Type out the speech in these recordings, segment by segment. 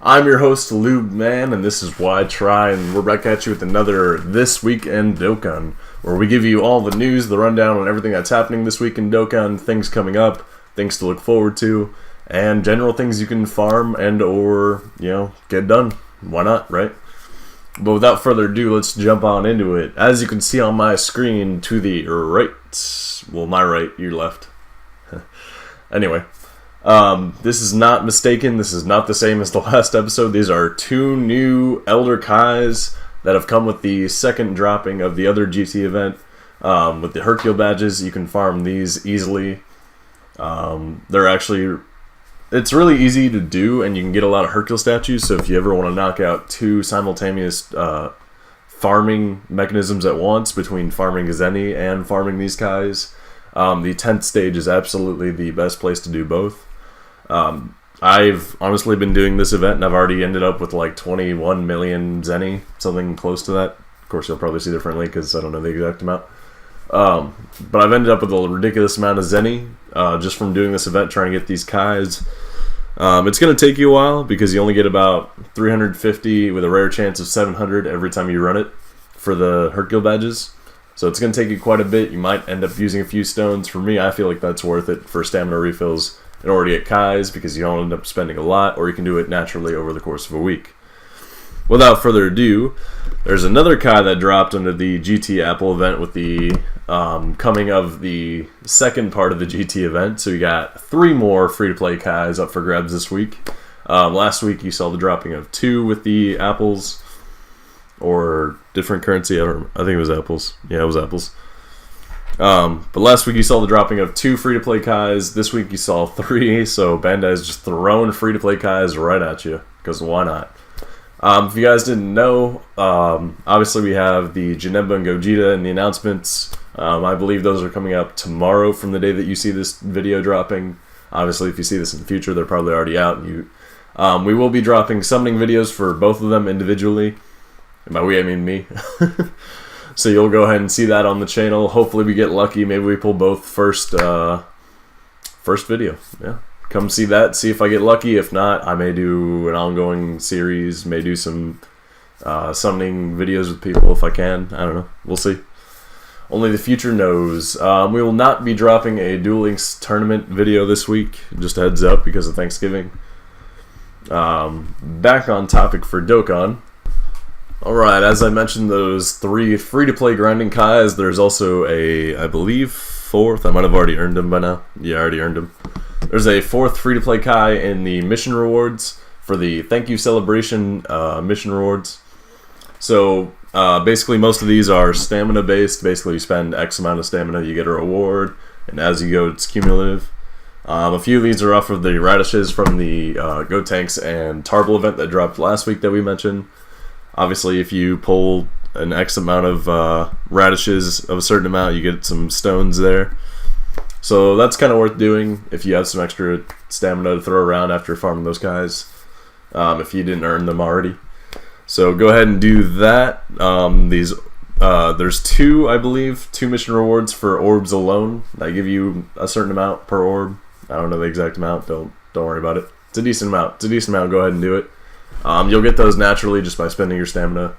I'm your host, Lube Man, and this is YTRI, and we're back at you with another This Week in Dokkan, where we give you all the news, the rundown on everything that's happening this week in Dokkan, things coming up, things to look forward to, and general things you can farm and or, get done. Why not, right? But without further ado, let's jump on into it. As you can see on my screen to the right, well, my right, your left. Anyway. This is not mistaken. This is not the same as the last episode. These are two new Elder Kais that have come with the second dropping of the other GT event. With the Hercule badges, you can farm these easily. It's really easy to do, and you can get a lot of Hercule statues. So if you ever want to knock out two simultaneous farming mechanisms at once between farming Zeni and farming these Kais, the 10th stage is absolutely the best place to do both. I've honestly been doing this event and I've already ended up with like 21 million Zeni, something close to that. Of course, you'll probably see differently because I don't know the exact amount. But I've ended up with a ridiculous amount of Zeni just from doing this event, trying to get these Kais. It's going to take you a while because you only get about 350 with a rare chance of 700 every time you run it for the Hercule badges. So it's going to take you quite a bit. You might end up using a few stones. For me, I feel like that's worth it for stamina refills in order to get Kais because you don't end up spending a lot, or you can do it naturally over the course of a week. Without further ado, there's another Kai that dropped under the GT Apple event with the coming of the second part of the GT event. So you got 3 more free-to-play Kais up for grabs this week. Last week you saw the dropping of 2 with the apples, or different currency. I think it was apples. Yeah, it was apples. But last week you saw the dropping of 2 free-to-play Kais. This week you saw 3, so Bandai's just throwing free-to-play Kais right at you, because why not? If you guys didn't know, obviously we have the Janemba and Gogeta in the announcements. I believe those are coming up tomorrow from the day that you see this video dropping. Obviously, if you see this in the future, they're probably already out. We will be dropping summoning videos for both of them individually. And by we, I mean me. So you'll go ahead and see that on the channel. Hopefully we get lucky. Maybe we pull both first video. Yeah, come see that. See if I get lucky. If not, I may do an ongoing series. May do some summoning videos with people if I can. I don't know. We'll see. Only the future knows. We will not be dropping a Duel Links tournament video this week. Just a heads up because of Thanksgiving. Back on topic for Dokkan. Alright, as I mentioned, those 3 free-to-play grinding Kais, there's also I believe, 4th. I might have already earned them by now. Yeah, I already earned them. There's a 4th free-to-play Kai in the mission rewards for the Thank You Celebration mission rewards. So, basically, most of these are stamina-based. Basically, you spend X amount of stamina, you get a reward, and as you go, it's cumulative. A few of these are off of the radishes from the Go Tanks and Tarble event that dropped last week that we mentioned. Obviously, if you pull an X amount of radishes of a certain amount, you get some stones there. So that's kind of worth doing if you have some extra stamina to throw around after farming those guys, if you didn't earn them already. So go ahead and do that. There's 2, I believe, 2 mission rewards for orbs alone. That give you a certain amount per orb. I don't know the exact amount. Don't worry about it. It's a decent amount. It's a decent amount. Go ahead and do it. You'll get those naturally just by spending your stamina.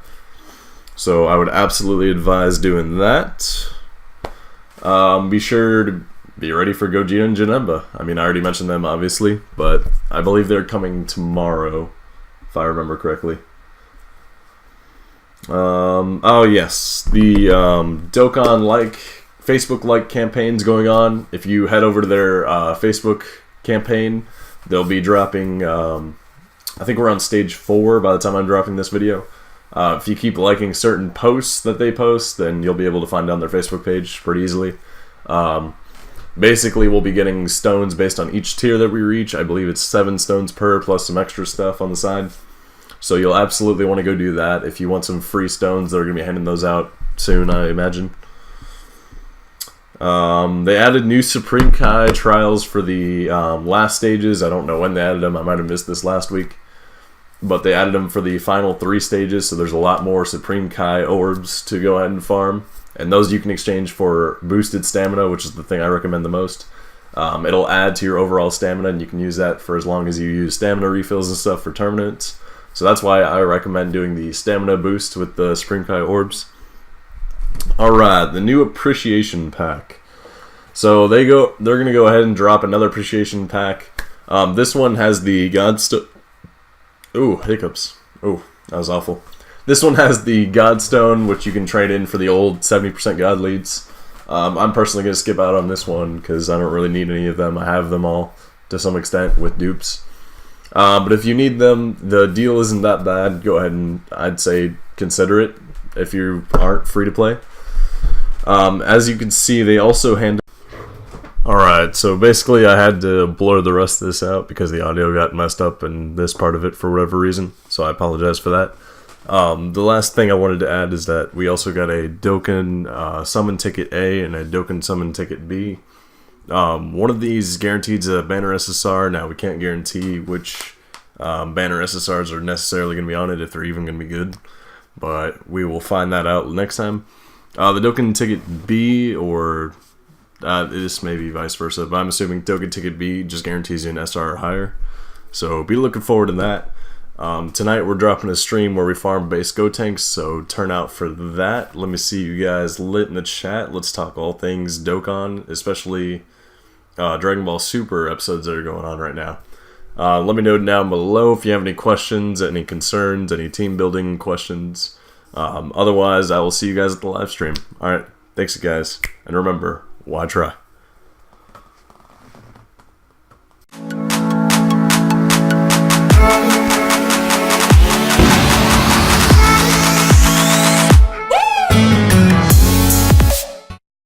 So I would absolutely advise doing that. Be sure to be ready for Gogeta and Janemba. I mean, I already mentioned them, obviously, but I believe they're coming tomorrow, if I remember correctly. Oh, yes. The Dokkan Facebook campaign's going on. If you head over to their Facebook campaign, they'll be dropping... I think we're on stage 4 by the time I'm dropping this video. If you keep liking certain posts that they post, then you'll be able to find it on their Facebook page pretty easily. Basically, we'll be getting stones based on each tier that we reach. I believe it's 7 stones per, plus some extra stuff on the side. So you'll absolutely want to go do that. If you want some free stones, they're going to be handing those out soon, I imagine. They added new Supreme Kai trials for the last stages. I don't know when they added them. I might have missed this last week. But they added them for the final 3 stages, so there's a lot more Supreme Kai orbs to go ahead and farm. And those you can exchange for boosted stamina, which is the thing I recommend the most. It'll add to your overall stamina, and you can use that for as long as you use stamina refills and stuff for tournaments. So that's why I recommend doing the stamina boost with the Supreme Kai orbs. Alright, the new appreciation pack. So they're gonna go ahead and drop another appreciation pack. This one has the Godstone. Ooh, hiccups. Ooh, that was awful. This one has the Godstone, which you can trade in for the old 70% God leads. I'm personally going to skip out on this one because I don't really need any of them. I have them all to some extent with dupes. But if you need them, the deal isn't that bad. Go ahead and I'd say consider it if you aren't free to play. As you can see, they also handle... Alright, so basically I had to blur the rest of this out because the audio got messed up in this part of it for whatever reason, so I apologize for that. The last thing I wanted to add is that we also got a Dokkan Summon Ticket A and a Dokkan Summon Ticket B. One of these guarantees a banner SSR. Now, we can't guarantee which banner SSRs are necessarily going to be on it, if they're even going to be good, but we will find that out next time. The Dokkan Ticket B, or this may be vice versa, but I'm assuming Dokkan Ticket B just guarantees you an SR or higher, so be looking forward to that. Tonight we're dropping a stream where we farm base Go tanks, so turn out for that. Let me see you guys lit in the chat. Let's talk all things Dokkan, especially Dragon Ball Super episodes that are going on right now. Let me know down below if you have any questions, any concerns, any team building questions. Otherwise, I will see you guys at the live stream. Alright, thanks guys, and remember, YTRI.